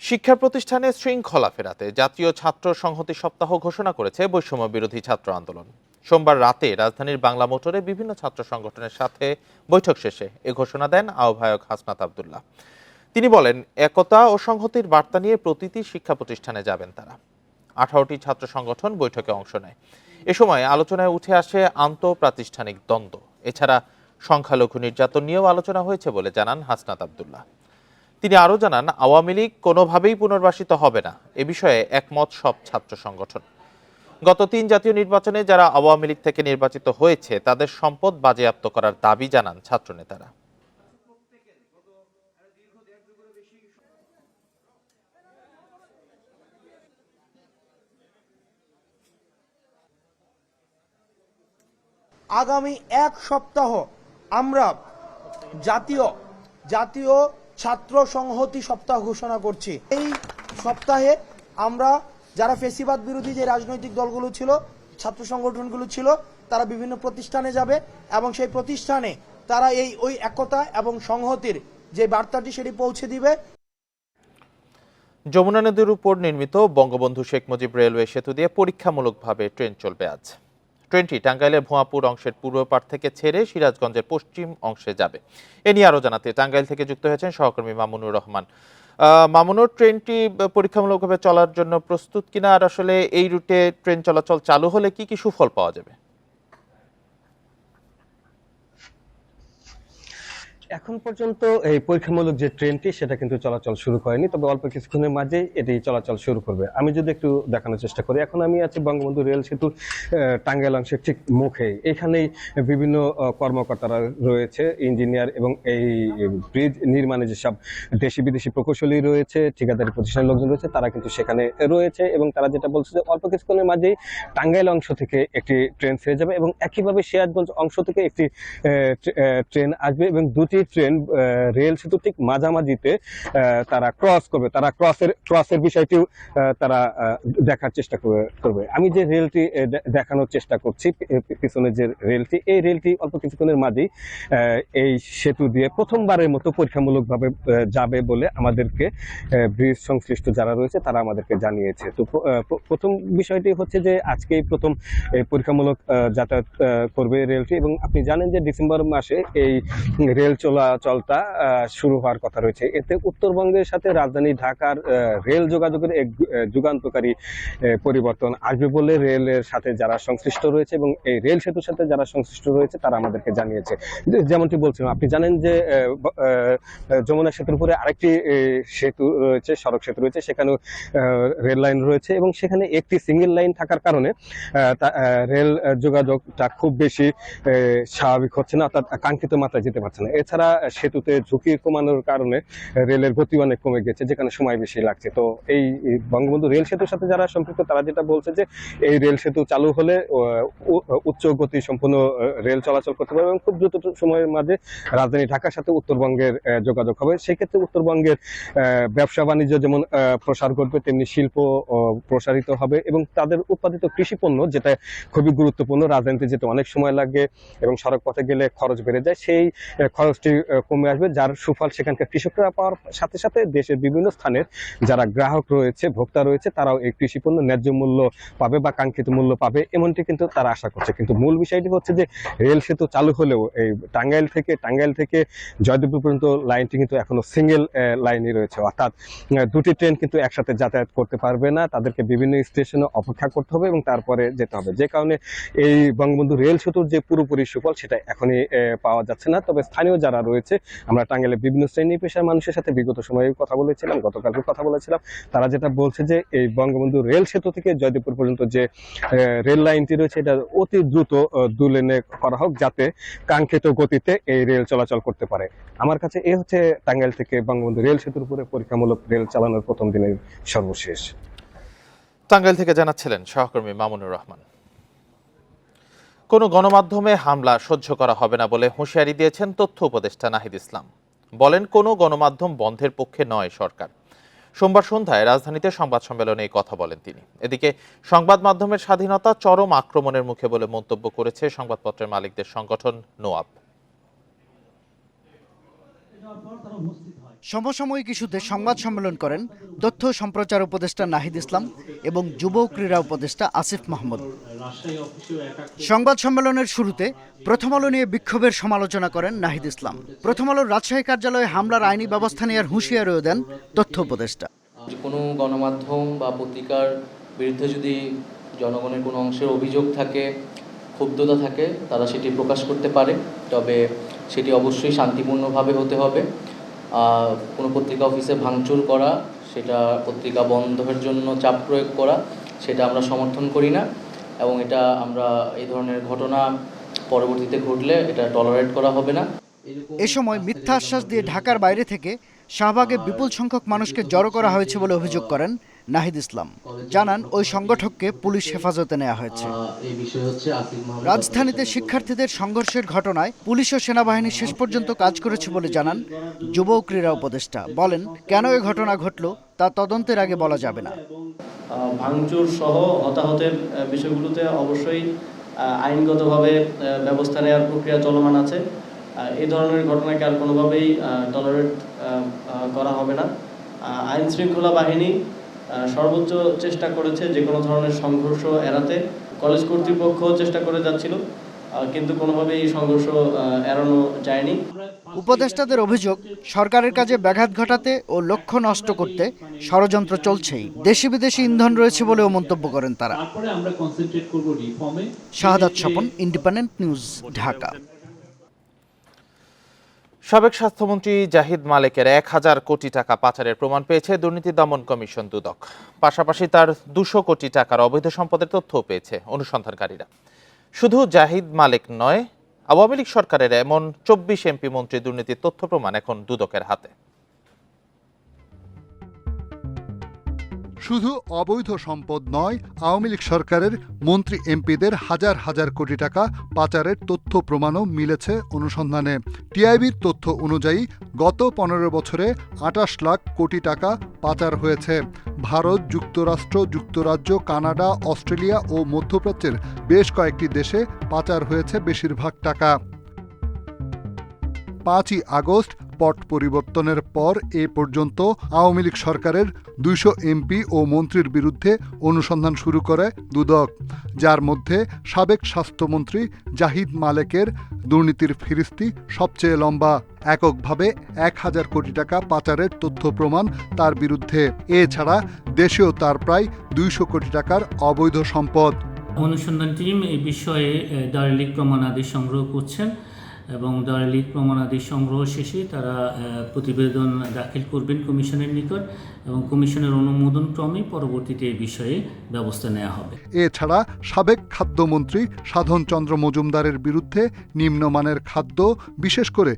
শিক্ষা প্রতিষ্ঠানে শৃঙ্খলা ফেরাতে জাতীয় ছাত্র সংহতি সপ্তাহ ঘোষণা করেছে বৈষম্য বিরোধী ছাত্র আন্দোলন। সোমবার রাতে রাজধানীর বাংলা মোটরে বিভিন্ন ছাত্র সংগঠনের সাথে বৈঠক শেষে এ ঘোষণা দেন আহ্বায়ক হাসনাত আব্দুল্লাহ। তিনি বলেন, একতা ও সংহতির বার্তা নিয়ে প্রতিটি শিক্ষা প্রতিষ্ঠানে যাবেন তারা। 18টি ছাত্র সংগঠন বৈঠকে অংশ নেয়। এ সময় আলোচনায় উঠে আসে আন্তঃপ্রাতিষ্ঠানিক দ্বন্দ্ব। এছাড়া সংখ্যালঘু নির্যাতন নিয়েও আলোচনা হয়েছে বলে জানান হাসনাত আব্দুল্লাহ। তিনি আরও জানান, আওয়ামী লীগ কোনোভাবেই পুনর্বাসিত হবে না, এ বিষয়ে একমত সব ছাত্র সংগঠন। গত 3 জাতীয় নির্বাচনে যারা আওয়ামী লীগ থেকে নির্বাচিত হয়েছে তাদের সম্পদ বাজেয়াপ্ত করার দাবি জানান ছাত্রনেতারা। আগামী এক সপ্তাহ আমরা জাতীয় ছাত্র সংহতি সপ্তাহ ঘোষণা করছি। এই সপ্তাহে আমরা যারা ফেসিবাদ বিরোধী যে রাজনৈতিক দলগুলো ছিল, ছাত্র সংগঠনগুলো ছিল, তারা বিভিন্ন প্রতিষ্ঠানে যাবে এবং সেই প্রতিষ্ঠানে তারা ওই একতা এবং সংহতির যে বার্তাটি সেটি পৌঁছে দিবে। যমুনা নদীর উপর নির্মিত বঙ্গবন্ধু শেখ মুজিব রেলওয়ে সেতু দিয়ে পরীক্ষামূলকভাবে ট্রেন চলবে আজ। ট্রেনটি টাঙ্গাইলের ভুয়াপুর অংশের পূর্ব পার থেকে ছেড়ে সিরাজগঞ্জের পশ্চিম অংশে যাবে। এ নিয়ে আরো জানাতে টাঙ্গাইল থেকে যুক্ত হয়েছেন সহকর্মী মামুনুর রহমান। মামুনুর, ট্রেনটি পরীক্ষামূলকভাবে চলার জন্য প্রস্তুত কিনা, আর আসলে এই রুটে ট্রেন চলাচল চালু হলে কি কি সুফল পাওয়া যাবে? এখন পর্যন্ত এই পরীক্ষামূলক যে ট্রেনটি সেটা কিন্তু চলাচল শুরু করেনি, তবে অল্প কিছুক্ষণের মাঝে এটি চলাচল শুরু করবে। আমি যদি একটু দেখানোর চেষ্টা করি, এখন আমি আছি বঙ্গবন্ধু রেল সেতুর টাঙ্গাইল অংশের ঠিক মুখে। এখানেই বিভিন্ন কর্মকর্তারা রয়েছে, ইঞ্জিনিয়ার এবং এই ব্রিজ নির্মাণে যেসব দেশি বিদেশি প্রকৌশলী রয়েছে, ঠিকাদারি প্রতিষ্ঠানের লোকজন রয়েছে, তারা কিন্তু সেখানে রয়েছে এবং তারা যেটা বলছে যে অল্প কিছুক্ষণের মাঝেই টাঙ্গাইল অংশ থেকে একটি ট্রেন ছেড়ে যাবে এবং একইভাবে সিরাজগঞ্জ অংশ থেকে একটি ট্রেন আসবে এবং দুটি ট্রেন রেল সেতু ঠিক মাঝামাঝিতে তারা ক্রস করবে। তারা ক্রসের বিষয়টিও তারা দেখার চেষ্টা করবে। আমি যে রেলটি দেখানোর চেষ্টা করছি, পিছনে যে রেলটি, এই রেলটি অল্প কিছুক্ষণের মাঝেই এই সেতু দিয়ে প্রথমবারের মতো পরীক্ষামূলকভাবে যাবে বলে আমাদেরকে ব্রিজ সংশ্লিষ্ট যারা রয়েছে তারা আমাদেরকে জানিয়েছে। তো প্রথম বিষয়টি হচ্ছে যে আজকেই প্রথম পরীক্ষামূলক যাতায়াত করবে রেলটি এবং আপনি জানেন যে ডিসেম্বর মাসে এই রেল চলাচলটা শুরু হওয়ার কথা রয়েছে। এতে উত্তরবঙ্গের সাথে রাজধানী ঢাকার রেল যোগাযোগের এক যুগান্তকারী পরিবর্তন আসবে বলে রেলের সাথে যারা সংশ্লিষ্ট রয়েছে এবং এই রেল সেতুর সাথে যারা সংশ্লিষ্ট রয়েছে তারা আমাদেরকে জানিয়েছে। যেমনটি বলছিলাম, আপনি জানেন যে যমুনা সেতুর উপরে আরেকটি সেতু রয়েছে, সড়ক সেতু রয়েছে, সেখানেও রেল লাইন রয়েছে এবং সেখানে একটি সিঙ্গেল লাইন থাকার কারণে রেল যোগাযোগটা খুব বেশি স্বাভাবিক হচ্ছে না, অর্থাৎ কাঙ্ক্ষিত মাত্রায় যেতে পারছে না। এছাড়া সেতুতে ঝুঁকি কমানোর কারণে রেলের গতি অনেক কমে গেছে, যেখানে সময় বেশি লাগছে। তো এই বঙ্গবন্ধু রেল সেতুর সাথে যারা সম্পৃক্ত তারা যেটা বলছে যে এই রেল সেতু চালু হলে উচ্চ গতি সম্পন্ন রেল চলাচল করতে পারবে এবং খুব দ্রুত সময়ের মাঝে রাজধানী ঢাকার সাথে উত্তরবঙ্গের যোগাযোগ হবে। সেক্ষেত্রে উত্তরবঙ্গের ব্যবসা বাণিজ্য যেমন প্রসার ঘটবে, তেমনি শিল্প প্রসারিত হবে এবং তাদের উৎপাদিত কৃষি পণ্য, যেটা খুবই গুরুত্বপূর্ণ, রাজধানীতে যেতে অনেক সময় লাগে এবং সড়ক পথে গেলে খরচ বেড়ে যায়, সেই খরচটি কমে আসবে, যার সুফল সেখানকার কৃষকরা পাওয়ার সাথে সাথে দেশের বিভিন্ন স্থানের যারা গ্রাহক রয়েছে, ভোক্তা রয়েছে, তারাও এই কৃষি পণ্য ন্যায্য মূল্য পাবে বা কাঙ্ক্ষিত মূল্য পাবে, এমনটি কিন্তু তারা আশা করছে। কিন্তু মূল বিষয়টি হচ্ছে যে রেল সেতু চালু হলেও এই টাঙ্গাইল থেকে জয়দেবপুর পর্যন্ত লাইনটি কিন্তু এখনো সিঙ্গেল লাইনই রয়েছে, অর্থাৎ দুটি ট্রেন কিন্তু একসাথে যাতায়াত করতে পারবে না, তাদেরকে বিভিন্ন স্টেশনে অপেক্ষা করতে হবে এবং তারপরে যেতে হবে। যে কারণে এই বঙ্গবন্ধু রেল সেতুর যে পুরোপুরি সুফল সেটা এখনই পাওয়া যাচ্ছে না। তবে স্থানীয় যারা রয়েছে, আমরা টাঙ্গাইলের বিভিন্ন শ্রেণী পেশার মানুষের সাথে বিগত সময়ে কথা বলেছিলাম, গতকালকে কথা বলেছিলাম, তারা যেটা বলছে যে এই বঙ্গবন্ধু রেল সেতু থেকে জয়দেবপুর পর্যন্ত যে রেল লাইনটি রয়েছে এটা অতি দ্রুত 2 লেনে করা হোক, যাতে কাঙ্ক্ষিত গতিতে এই রেল চলাচল করতে পারে। আমার কাছে এই হচ্ছে টাঙ্গাইল থেকে বঙ্গবন্ধু রেল সেতুর উপরে পরীক্ষামূলক রেল চালানোর প্রথম দিনের সর্বশেষ। টাঙ্গাইল থেকে জানাচ্ছিলেন সহকর্মী মামুনুর রহমান। কোনো গণমাধ্যমে হামলা সহ্য করা হবে না বলে হুঁশিয়ারি দিয়েছেন তথ্য উপদেষ্টা নাহিদ ইসলাম। বলেন, কোনো গণমাধ্যম বন্ধের পক্ষে নয় সরকার। সোমবার সন্ধ্যায় রাজধানীতে সংবাদ সম্মেলনে এই কথা বলেন তিনি। এদিকে সংবাদ মাধ্যমের স্বাধীনতা চরম আক্রমণের মুখে বলে মন্তব্য করেছে সংবাদপত্রের মালিকদের সংগঠন নোয়াব। সমসাময়িক ইস্যুতে সংবাদ সম্মেলন করেন তথ্য সম্প্রচার উপদেষ্টা নাহিদ ইসলাম এবং যুব ক্রীড়া উপদেষ্টা আসিফ মাহমুদ। সংবাদ সম্মেলনের শুরুতে প্রথম আলো নিয়ে বিক্ষোভের সমালোচনা করেন নাহিদ ইসলাম। প্রথম আলোর রাজশাহী কার্যালয়ে হামলার আইনি ব্যবস্থা নেওয়ার হুঁশিয়ারিও দেন তথ্য উপদেষ্টা। কোনো গণমাধ্যম বা পত্রিকার বিরুদ্ধে যদি জনগণের কোনো অংশের অভিযোগ থাকে, ক্ষুব্ধতা থাকে, তারা সেটি প্রকাশ করতে পারে, তবে সেটি অবশ্যই শান্তিপূর্ণভাবে হতে হবে। কোনো পত্রিকা অফিসে ভাঙচুর করা, সেটা পত্রিকা বন্ধের জন্য চাপ প্রয়োগ করা, সেটা আমরা সমর্থন করি না এবং এটা আমরা এই ধরনের ঘটনা পরবর্তীতে ঘটলে এটা টলারেট করা হবে না। এ সময় মিথ্যা আশ্বাস দিয়ে ঢাকার বাইরে থেকে শাহবাগে বিপুল সংখ্যক মানুষকে জড়ো করা হয়েছে বলে অভিযোগ করেন নাহিদ ইসলাম। জানান ওই সংগঠককে পুলিশ হেফাজতে নেওয়া হয়েছে। রাজধানীতে শিক্ষার্থীদের সংঘর্ষের ঘটনায় পুলিশ ও সেনাবাহিনী শেষ পর্যন্ত কাজ করেছে বলে জানান যুব ক্রীড়া উপদেষ্টা। বলেন, কেন এই ঘটনা ঘটল তা তদন্তের আগে বলা যাবে না। ভাঙচুর সহ হতাহতের বিষয়গুলোতে অবশ্যই আইনগতভাবে ব্যবস্থা নেওয়ার প্রক্রিয়া চলমান আছে। এই ধরনের ঘটনাকে আর কোনোভাবেই টলারেট করা হবে না। আইন শৃঙ্খলা বাহিনী সর্বোচ্চ চেষ্টা করেছে যে কোনো ধরনের সংঘর্ষ এড়াতে। কলেজ কর্তৃপক্ষ চেষ্টা করে যাচ্ছিল, কিন্তু কোনোভাবেই এই সংঘর্ষ এড়ানো যায়নি। উপদেষ্টাদের অভিযোগ, সরকারের কাজে ব্যাঘাত ঘটাতে ও লক্ষ্য নষ্ট করতে ষড়যন্ত্র চলছেই। দেশি বিদেশি ইন্ধন রয়েছে বলেও মন্তব্য করেন তারা। শাহাদাত স্বপন, ইন্ডিপেন্ডেন্ট নিউজ, ঢাকা। সাবেক স্বাস্থ্যমন্ত্রী জাহিদ মালেকের ১,০০০ কোটি টাকা পাচারের প্রমাণ পেয়েছে দুর্নীতি দমন কমিশন দুদক। পাশাপাশি তার ২০০ কোটি টাকার অবৈধ সম্পদের তথ্যও পেয়েছে অনুসন্ধানকারীরা। শুধু জাহিদ মালেক নয়, আওয়ামী লীগ সরকারের এমন ২৪ এমপি মন্ত্রী দুর্নীতির তথ্য প্রমাণ এখন দুদকের হাতে। শুধু অবৈধ সম্পদ নয়, আওয়ামী লীগ সরকারের মন্ত্রী এমপিদের হাজার হাজার কোটি টাকা পাচারের তথ্য প্রমাণও মিলেছে অনুসন্ধানে। টিআইবির তথ্য অনুযায়ী গত ১৫ বছরে ২৮ লাখ কোটি টাকা পাচার হয়েছে। ভারত, যুক্তরাষ্ট্র, যুক্তরাজ্য, কানাডা, অস্ট্রেলিয়া ও মধ্যপ্রাচ্যের বেশ কয়েকটি দেশে পাচার হয়েছে বেশিরভাগ টাকা। ৫ই আগস্ট পট পরিবর্তনের পর এ পর্যন্ত আওয়ামী লীগ সরকারের ২০০ এমপি ও মন্ত্রীর বিরুদ্ধে অনুসন্ধান শুরু করে দুদক, যার মধ্যে সাবেক স্বাস্থ্যমন্ত্রী জাহিদ মালেকের দুর্নীতির ফিরিস্তি সবচেয়ে লম্বা। এককভাবে ১,০০০ কোটি টাকা পাচারের তথ্য প্রমাণ তার বিরুদ্ধে। এছাড়া দেশেও তার প্রায় ২০০ কোটি টাকার অবৈধ সম্পদ। অনুসন্ধান টিম এই বিষয়ে দালিলিক প্রমাণাদি সংগ্রহ করছেন এবং দালিলিক প্রমাণাদি সংগ্রহ শেষে তারা প্রতিবেদন দাখিল করবেন কমিশনের নিকট এবং কমিশনের অনুমোদন ক্রমে পরবর্তীতে এই বিষয়ে ব্যবস্থা নেওয়া হবে। এছাড়া সাবেক খাদ্যমন্ত্রী সাধন চন্দ্র মজুমদারের বিরুদ্ধে নিম্নমানের খাদ্য, বিশেষ করে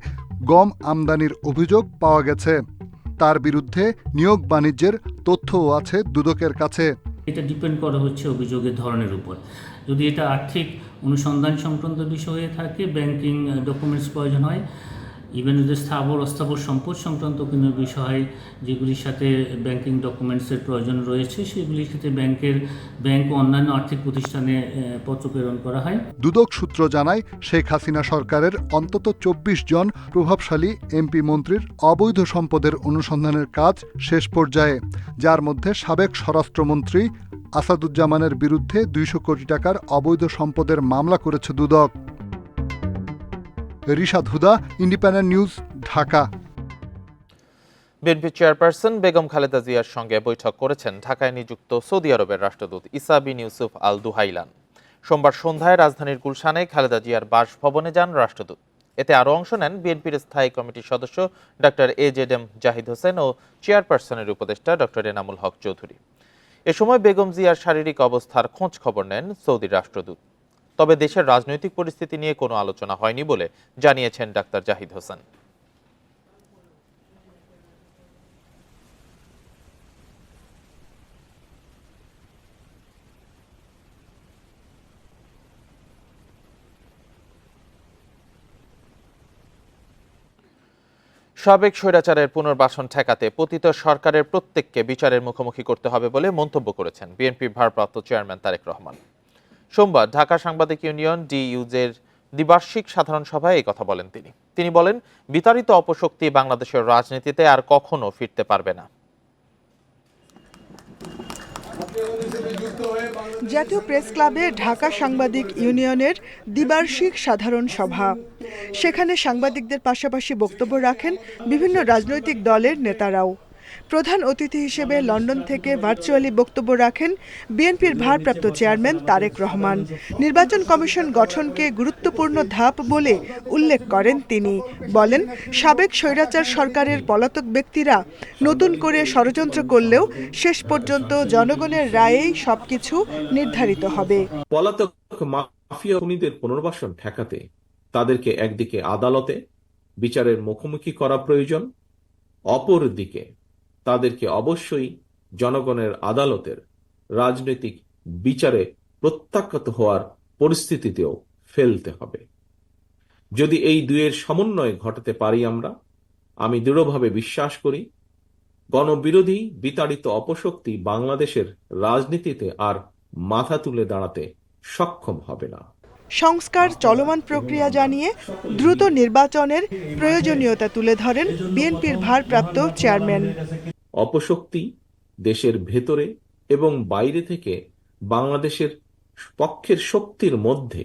গম আমদানির অভিযোগ পাওয়া গেছে। তার বিরুদ্ধে নিয়োগ বাণিজ্যের তথ্যও আছে দুদকের কাছে। এটা ডিপেন্ড করা হচ্ছে অভিযোগের ধরনের উপর। যদি এটা আর্থিক অনুসন্ধান সংক্রান্ত বিষয় হয়ে থাকে, ব্যাংকিং ডকুমেন্টস প্রয়োজন হয়, ইভেন যদি স্থাবর অস্থাবর সম্পদ সংক্রান্ত কোনো বিষয় যেগুলির সাথে ব্যাংকিং ডকুমেন্টসের প্রয়োজন রয়েছে, সেগুলির ক্ষেত্রে ব্যাংক ও অন্যান্য আর্থিক প্রতিষ্ঠানে পত্র প্রেরণ করা হয়। দুদক সূত্র জানায়, শেখ হাসিনা সরকারের অন্তত ২৪ জন প্রভাবশালী এমপি মন্ত্রীর অবৈধ সম্পদের অনুসন্ধানের কাজ শেষ পর্যায়ে, যার মধ্যে সাবেক স্বরাষ্ট্রমন্ত্রী আসাদুজ্জামানের বিরুদ্ধে ২০০ কোটি টাকার অবৈধ সম্পদের মামলা করেছে Dudok. Rishad Huda, Independent News, Dhaka. BNP chairperson Begum Khaleda জিয়ার সঙ্গে বৈঠক করেছেন ঢাকায় নিযুক্ত সৌদি আরবের রাষ্ট্রদূত ইসা বিন ইউসুফ আল দুহাইলান। সোমবার সন্ধ্যায় রাজধানীর গুলশানে খালেদা জিয়ার বাসভবনে যান রাষ্ট্রদূত। এতে আরও অংশ নেন বিএনপির স্থায়ী কমিটির সদস্য ডক্টর এজেডএম জাহিদ হোসেন ও চেয়ারপারসনের উপদেষ্টা ডক্টর এনামুল হক চৌধুরী। এ সময় বেগম জিয়ার শারীরিক অবস্থার খোঁজ খবর নেন সৌদির রাষ্ট্রদূত। তবে দেশের রাজনৈতিক পরিস্থিতি নিয়ে কোনো আলোচনা হয়নি বলে জানিয়েছেন ডাক্তার জাহিদ হোসেন। সাবেক স্বৈরাচারের পুনর্বাসন ঠেকাতে পতিত সরকারের প্রত্যেককে বিচারের মুখোমুখি করতে হবে বলে মন্তব্য করেছেন বিএনপির ভারপ্রাপ্ত চেয়ারম্যান তারেক রহমান। সোমবার ঢাকা সাংবাদিক ইউনিয়ন ডিইউজের দ্বিবার্ষিক সাধারণ সভায় এই কথা বলেন তিনি বলেন, বিতাড়িত অপশক্তি বাংলাদেশের রাজনীতিতে আর কখনো ফিরতে পারবে না। জাতীয় প্রেস ক্লাবে ঢাকা সাংবাদিক ইউনিয়নের দ্বিবার্ষিক সাধারণ সভা। সেখানে সাংবাদিকদের পাশাপাশি বক্তব্য রাখেন বিভিন্ন রাজনৈতিক দলের নেতারাও। প্রধান অতিথি হিসেবে লন্ডন থেকে ভার্চুয়ালি বক্তব্য রাখেন বিএনপির ভারপ্রাপ্ত চেয়ারম্যান তারেক রহমান। নির্বাচন কমিশন গঠনকে গুরুত্বপূর্ণ ধাপ বলে উল্লেখ করেন তিনি। বলেন, সাবেক স্বৈরাচার সরকারের পলাতক ব্যক্তিরা নতুন করে ষড়যন্ত্র করলেও শেষ পর্যন্ত জনগণের রায়েই সবকিছু নির্ধারিত হবে। পলাতক মাফিয়া খুনিদের পুনর্বাসন ঠেকাতে তাদেরকে একদিকে আদালতে বিচারের মুখোমুখি করা প্রয়োজন, অপরদিকে তাদেরকে অবশ্যই জনগণের আদালতের রাজনৈতিক বিচারে প্রত্যাখ্যাত হওয়ার পরিস্থিতিতেও ফেলতে হবে। যদি এই দুয়ের সমন্বয় ঘটাতে পারি আমি দৃঢ়ভাবে বিশ্বাস করি গণবিরোধী বিতাড়িত অপশক্তি বাংলাদেশের রাজনীতিতে আর মাথা তুলে দাঁড়াতে সক্ষম হবে না। সংস্কার চলমান প্রক্রিয়া জানিয়ে দ্রুত নির্বাচনের প্রয়োজনীয়তা তুলে ধরেন বিএনপির ভারপ্রাপ্ত চেয়ারম্যান। অপশক্তি দেশের ভেতরে এবং বাইরে থেকে বাংলাদেশের পক্ষের শক্তির মধ্যে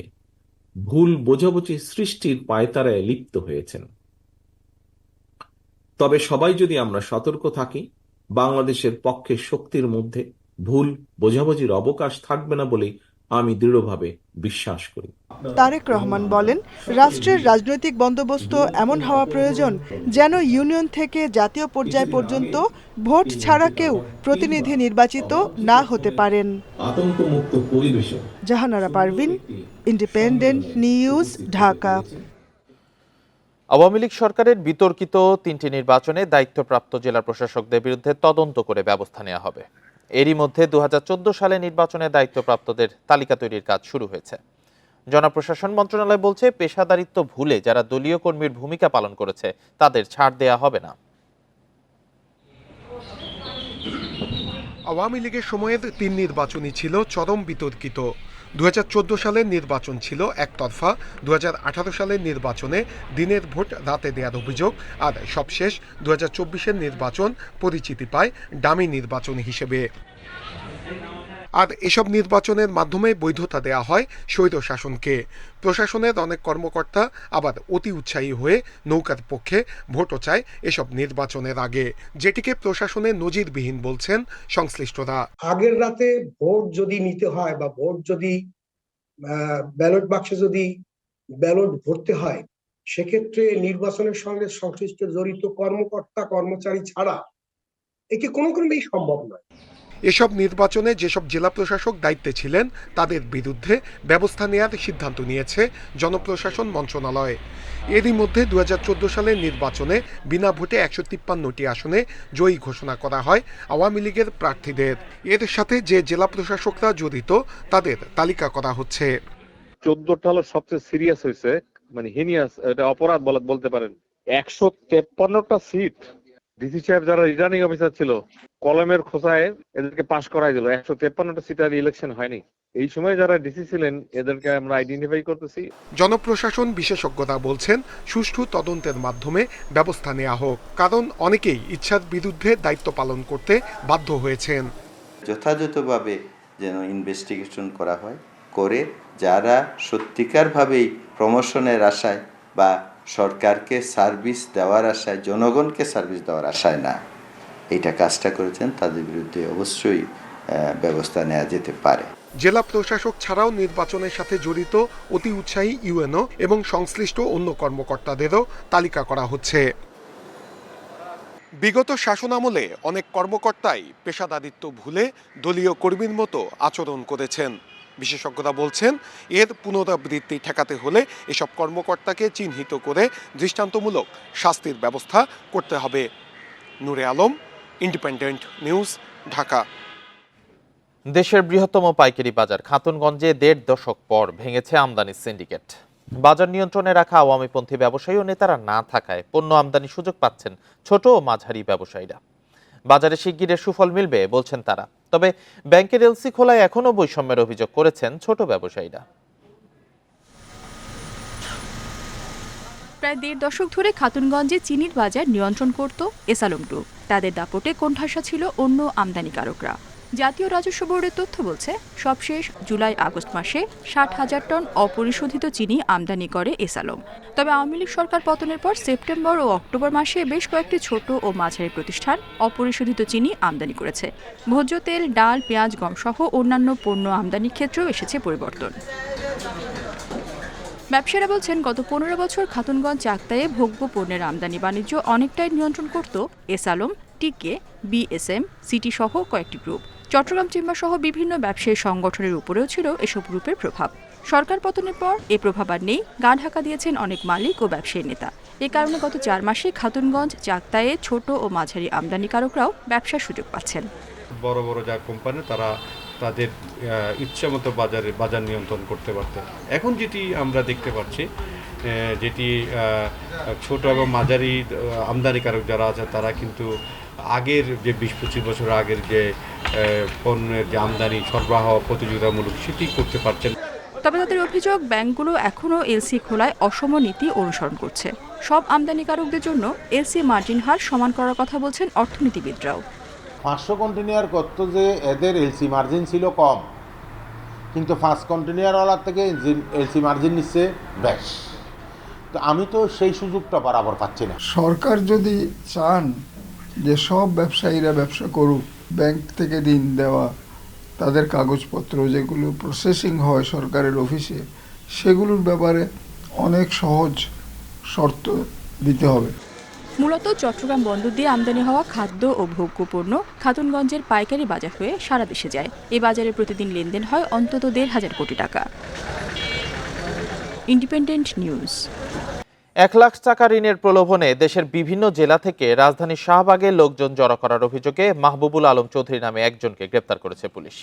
ভুল বোঝাবুঝি সৃষ্টির পায়তারায় লিপ্ত হয়েছেন। তবে সবাই যদি আমরা সতর্ক থাকি, বাংলাদেশের পক্ষের শক্তির মধ্যে ভুল বোঝাবুঝির অবকাশ থাকবে না বলেই আমি দৃঢ়ভাবে বিশ্বাস করি। তারেক রহমান বলেন, রাষ্ট্রের রাজনৈতিক বন্দোবস্ত এমন হওয়া প্রয়োজন যেন ইউনিয়ন থেকে জাতীয় পর্যায় পর্যন্ত ভোট ছাড়া কেউ প্রতিনিধি নির্বাচিত না হতে পারেন। আতঙ্কমুক্ত পরিবেশে জাহানারা পারভিন, ইন্ডিপেন্ডেন্ট নিউজ, ঢাকা। আওয়ামী লীগ সরকারের বিতর্কিত 3টি নির্বাচনে দায়িত্বপ্রাপ্ত জেলা প্রশাসকদের বিরুদ্ধে তদন্ত করে ব্যবস্থা নেওয়া হবে। এরই মধ্যে 2014 সালে নির্বাচনে দায়িত্বপ্রাপ্তদের তালিকা তৈরির কাজ শুরু হয়েছে। জনপ্রশাসন মন্ত্রণালয় বলছে, পেশাদারিত্ব ভুলে যারা দলীয় কর্মীর ভূমিকা পালন করেছে তাদের ছাড় দেয়া হবে না। আওয়ামী লীগের সময়ের 3 নির্বাচনই ছিল চরম বিতর্কিত। 2014 সালের নির্বাচন ছিল একতরফা, 2018 সালের নির্বাচনে দিনের ভোট রাতে দেওয়ার অভিযোগ, আর সবশেষ 2024-এর নির্বাচন পরিচিতি পায় ডামি নির্বাচন হিসেবে। আর এসব নির্বাচনের মাধ্যমে বৈধতা দেয়া হয় স্বৈরশাসনকে। প্রশাসনের অনেক কর্মকর্তা আবার অতি উৎসাহী হয়ে নৌকার পক্ষে ভোটও চায় এসব নির্বাচনের আগে, যেটিকে প্রশাসনের নজিরবিহীন বলছেন সংশ্লিষ্টরা। আগের রাতে ভোট যদি নিতে হয় বা ভোট যদি ব্যালট বাক্সে যদি ব্যালট ভরতে হয়, সেক্ষেত্রে নির্বাচনের সঙ্গে সংশ্লিষ্ট জড়িত কর্মকর্তা কর্মচারী ছাড়া একে কোনো ক্রমেই সম্ভব নয়। এসব নির্বাচনে যেসব জেলা প্রশাসক দায়িত্বে ছিলেন তাদের বিরুদ্ধে ব্যবস্থা নেওয়ার সিদ্ধান্ত নিয়েছে জনপ্রশাসন মন্ত্রণালয়। এরই মধ্যে 2014 সালের নির্বাচনে বিনা ভোটে 153টি আসনে জয়ী ঘোষণা করা হয় আওয়ামী লীগের প্রার্থীদের। এর সাথে যে জেলা প্রশাসকরা জড়িত তাদের তালিকা করা হচ্ছে। 14টা হলো সবচেয়ে সিরিয়াস হয়েছে, মানে হিনিয়াস, এটা অপরাধ বলতে পারেন। 153টা সিট ডিসি সাহেব যারা রিটার্নিং অফিসার ছিল কলমের খোঁচায় এদেরকে পাশ করাই দিল। 153টা সিটের ইলেকশন হয়নি। এই সময় যারা ডিসি ছিলেন এদেরকে আমরা আইডেন্টিফাই করতেছি। জনপ্রশাসন বিশেষজ্ঞরা বলছেন, সুষ্ঠু তদন্তের মাধ্যমে ব্যবস্থা নেওয়া হোক, কারণ অনেকেই ইচ্ছার বিরুদ্ধে দায়িত্ব পালন করতে বাধ্য হয়েছেন। যথাযথভাবে যেন ইনভেস্টিগেশন করা হয়, করে যারা সত্যিকারভাবেই প্রমোশনের আশায় বা সরকারকে সার্ভিস দেওয়ার আশায়, জনগণকে সার্ভিস দেওয়ার আশায় না এইটা কাজটা করেছেন, তাদের বিরুদ্ধে অবশ্যই ব্যবস্থা নেওয়া যেতে পারে। জেলা প্রশাসক ছাড়াও নির্বাচনের সাথে জড়িত অতি উৎসাহী ইউএনও এবং সংশ্লিষ্ট অন্য কর্মকর্তাদেরও তালিকা করা হচ্ছে। বিগত শাসনামলে অনেক কর্মকর্তাই পেশাদারিত্ব ভুলে দলীয় কর্মীর মতো আচরণ করেছেন। বিশেষজ্ঞরা বলছেন, এর পুনরাবৃত্তি ঠেকাতে হলে এসব কর্মকর্তাকে চিহ্নিত করে দৃষ্টান্তমূলক শাস্তির ব্যবস্থা করতে হবে। নূরে আলম, ইন্ডিপেন্ডেন্ট নিউজ, ঢাকা। দেশের বৃহত্তম পাইকারি বাজার খাতুনগঞ্জে 1.5 দশক পর ভেঙেছে আমদানি সিন্ডিকেট। বাজার নিয়ন্ত্রণে রাখা আওয়ামীপন্থী ব্যবসায়ী ও নেতারা না থাকায় পণ্য আমদানির সুযোগ পাচ্ছেন ছোট ও মাঝারি ব্যবসায়ীরা। বাজারে শিগগিরের সুফল মিলবে বলছেন তারা। তবে ব্যাংকের এলসি খোলায় এখনো বৈষম্যের অভিযোগ করেছেন ছোট ব্যবসায়ীরা। প্রায় ১.৫ দশক ধরে খাতুনগঞ্জে চিনির বাজার নিয়ন্ত্রণ করত এসালম গ্রুপ। তাদের দাপটে কোণঠাসা ছিল অন্য আমদানিকারকরা। জাতীয় রাজস্ব বোর্ডের তথ্য বলছে, সবশেষ জুলাই-আগস্ট মাসে ৬০,০০০ টন অপরিশোধিত চিনি আমদানি করে এসালম। তবে আওয়ামী লীগ সরকার পতনের পর সেপ্টেম্বর ও অক্টোবর মাসে বেশ কয়েকটি ছোট ও মাঝারি প্রতিষ্ঠান অপরিশোধিত চিনি আমদানি করেছে। ভোজ্য তেল, ডাল, পেঁয়াজ, গম সহ অন্যান্য পণ্য আমদানির ক্ষেত্রেও এসেছে পরিবর্তন। ব্যবসায়ীরা বলছেন, গত ১৫ বছর খাতুনগঞ্জ চাকতায়ে ভোগ্য পণ্যের আমদানি বাণিজ্য অনেকটাই নিয়ন্ত্রণ করত এসালম, টিকে, বিএসএম, সিটি সহ কয়েকটি গ্রুপ। চট্টগ্রাম চেম্বার সহ বিভিন্ন ব্যবসায়ী সংগঠনের উপরেও ছিল এসব গ্রুপের প্রভাব। সরকার পতনের পর এ প্রভাব আর নেই, গা ঢাকা দিয়েছেন অনেক মালিক ও ব্যবসায়ী নেতা। এ কারণে গত ৪ মাসে খাতুনগঞ্জ চাকতায়ে ছোট ও মাঝারি আমদানিকারকরাও ব্যবসার সুযোগ পাচ্ছেন। বড় বড় যা কোম্পানি তারা তাদের ইচ্ছা মতো বাজার নিয়ন্ত্রণ করতে পারতেন। এখন যেটি আমরা দেখতে পাচ্ছি, যেটি ছোট এবং মাঝারি আমদানিকারক যারা আছে তারা কিন্তু আগের যে ২০-২৫ বছর আগের যে পণ্যের যে আমদানি সরবরাহ প্রতিযোগিতামূলক সেটি করতে পারছেন। তবে তাদের অভিযোগ, ব্যাংকগুলো এখনও এলসি খোলায় অসম নীতি অনুসরণ করছে। সব আমদানিকারকদের জন্য এলসি মার্জিন হার সমান করার কথা বলছেন অর্থনীতিবিদরাও। ৫০০ কন্টেনার করত যে এদের এলসি মার্জিন ছিল কম, কিন্তু ৫ কন্টেনারওয়ালার থেকে এলসি মার্জিন নিচ্ছে বেশ। তো আমি তো সেই সুযোগটা বরাবর পাচ্ছি না। সরকার যদি চান যে সব ব্যবসায়ীরা ব্যবসা করুক, ব্যাংক থেকে ঋণ দেওয়া, তাদের কাগজপত্র যেগুলো প্রসেসিং হয় সরকারের অফিসে, সেগুলোর ব্যাপারে অনেক সহজ শর্ত দিতে হবে। মূলত চট্টগ্রাম বন্দর দিয়ে আমদানি হওয়া খাদ্য ও ভোগ্য পণ্য খাতুনগঞ্জের পাইকারি বাজার হয়ে সারা দেশে যায়। এ বাজারে প্রতিদিন লেনদেন হয় অন্তত ১,৫০০ কোটি টাকা। Independent news. ১ লাখ টাকা ঋণের প্রলোভনে দেশের বিভিন্ন জেলা থেকে রাজধানী শাহবাগে লোকজন জড়ো করার অভিযোগে মাহবুবুল আলম চৌধুরী নামে একজনকে গ্রেপ্তার করেছে পুলিশ।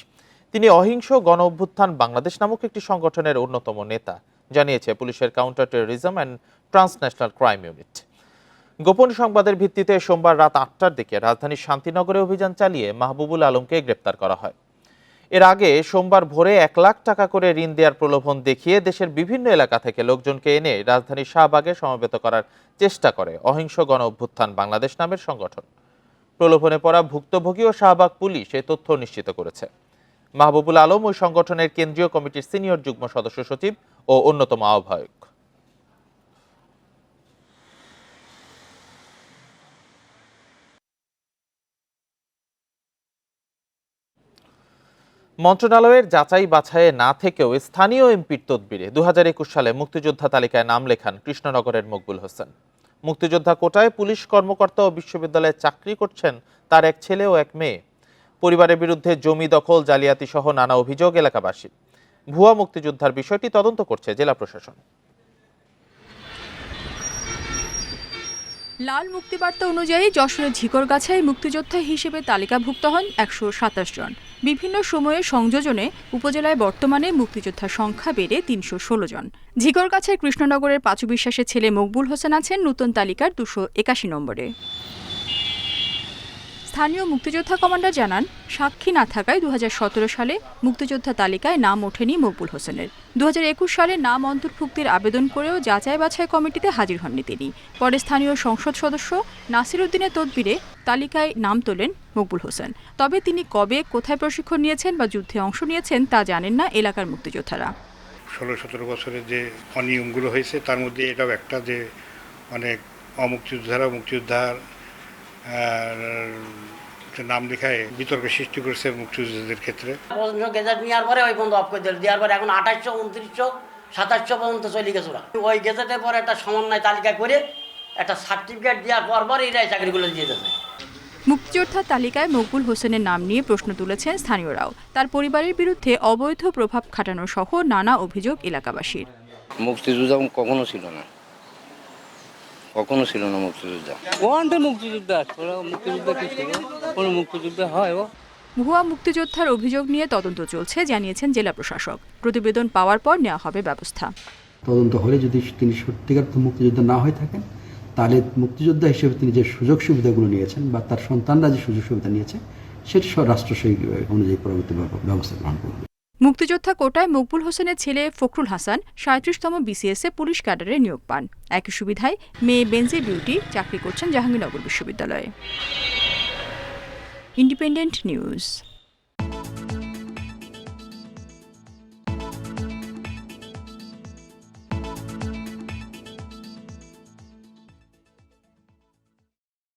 তিনি অহিংস গণ অভ্যুত্থান বাংলাদেশ নামক একটি সংগঠনের অন্যতম নেতা, জানিয়েছে পুলিশের counter terrorism and transnational crime unit. গোপন সংবাদের ভিত্তিতে সোমবার রাত ৮টার দিকে রাজধানীর শান্তিনগরে অভিযান চালিয়ে মাহবুবুল আলমকে গ্রেপ্তার করা হয়। এর আগে সোমবার ভোরে ১ লাখ টাকা করে ঋণ দেওয়ার প্রলোভন দেখিয়ে দেশের বিভিন্ন এলাকা থেকে লোকজনকে এনে রাজধানীর শাহবাগে সমবেত করার চেষ্টা করে অহিংস গণ অভ্যুত্থান বাংলাদেশ নামের সংগঠন। প্রলোভনে পড়া ভুক্তভোগী ও শাহবাগ পুলিশ এই তথ্য নিশ্চিত করেছে। মাহবুবুল আলম ওই সংগঠনের কেন্দ্রীয় কমিটির সিনিয়র যুগ্ম সদস্য সচিব ও অন্যতম আহ্বায়ক। মন্ত্রণালয়ের যাচাই বাছাইয়ে না থেকেও স্থানীয় এমপির তদবিরে ২০২১ সালে মুক্তিযোদ্ধা তালিকায় নাম লেখান কৃষ্ণনগরের মকবুল হোসেন। মুক্তিযোদ্ধা কোটায় পুলিশ কর্মকর্তা ও বিশ্ববিদ্যালয়ে চাকরি করছেন তার এক ছেলে ও এক মেয়ে। পরিবারের বিরুদ্ধে জমি দখল, জালিয়াতি সহ নানা অভিযোগ এলাকাবাসী। ভুয়া মুক্তিযোদ্ধার বিষয়টি তদন্ত করছে জেলা প্রশাসন। লাল মুক্তিবার্তা অনুযায়ী যশোরের ঝিকরগাছায় মুক্তিযোদ্ধা হিসেবে তালিকাভুক্ত হন ১২৭ জন। বিভিন্ন সময়ে সংযোজনে উপজেলায় বর্তমানে মুক্তিযোদ্ধার সংখ্যা বেড়ে ৩১৬ জন। ঝিকরগাছায় কৃষ্ণনগরের পাঁচু বিশ্বাসের ছেলে মকবুল হোসেন আছেন নতুন তালিকার ২৮১ নম্বরে। স্থানীয় মুক্তিযোদ্ধা কমান্ডার জানান, সাক্ষী না থাকায় ২০১৭ সালে মুক্তিযোদ্ধা তালিকায় নাম ওঠেনি মকবুল হোসেনের। ২০২১ সালে নাম অন্তর্ভুক্তির আবেদন করেও যাচাই বাছাই কমিটিতে হাজির হননি তিনি। পরে স্থানীয় সংসদ সদস্য নাসির উদ্দিনের তদবিরে তালিকায় নাম তোলেন মকবুল হোসেন। তবে তিনি কবে, কোথায় প্রশিক্ষণ নিয়েছেন বা যুদ্ধে অংশ নিয়েছেন তা জানেন না এলাকার মুক্তিযোদ্ধারা। ১৬-১৭ বছরের যে অনিয়মগুলো হয়েছে তার মধ্যে এটাও একটা, যে অনেক অমুক্তিযোদ্ধারা মুক্তিযোদ্ধার নাম লেখায় বিতর্কের সৃষ্টি করেছে মুক্তিযোদ্ধাদের ক্ষেত্রে। গেজেট নেওয়ার পরে ওই পর্যন্ত অফ করে দিল, দেওয়ার পরে এখন ২৮০০, ২৯০০, ২৭০০ পর্যন্ত চলে গেছে ওরা। ওই গেজেটের পরে একটা সমন্বয় তালিকা করে একটা সার্টিফিকেট দেওয়ার পর এরাই চাকরিগুলো দিয়ে দিয়েছে। মুক্তিযোদ্ধা তালিকায় মকবুল হোসেনের নাম নিয়ে প্রশ্ন তুলেছেন স্থানীয়রাও। তার পরিবারের বিরুদ্ধে অবৈধ প্রভাব খাটানো সহ নানা অভিযোগ এলাকাবাসীর। মুক্তিযোদ্ধা কখনো ছিল না, কখনো ছিল না মুক্তিযোদ্ধা। কোনটা মুক্তিযোদ্ধা? মুক্তিযোদ্ধা কি ছিল? কোন মুক্তিযোদ্ধা হয় ও? ভুয়া মুক্তিযোদ্ধার অভিযোগ নিয়ে তদন্ত চলছে, জানিয়েছেন জেলা প্রশাসক। প্রতিবেদন পাওয়ার পর নেওয়া হবে ব্যবস্থা। তদন্ত হলে যদি তিনি সত্যিকার মুক্তিযোদ্ধা না হয়ে থাকেন, তাহলে মুক্তিযোদ্ধা হিসেবে তিনি যে সুযোগ সুবিধাগুলো নিয়েছেন বা তার সন্তানরা যে সুযোগ সুবিধা নিয়েছে, সেটা রাষ্ট্র সেই অনুযায়ী পরবর্তী ব্যবস্থা গ্রহণ করবে। মুক্তিযোদ্ধা কোটায় মকবুল হোসেনের ছেলে ফখরুল হাসান 37তম BCS এ পুলিশ ক্যাডারে নিয়োগ পান। একই সুবিধায় মেয়ে বেনজি বিউটি চাকরি করছেন জাহাঙ্গীরনগর বিশ্ববিদ্যালয়ে। Independent news.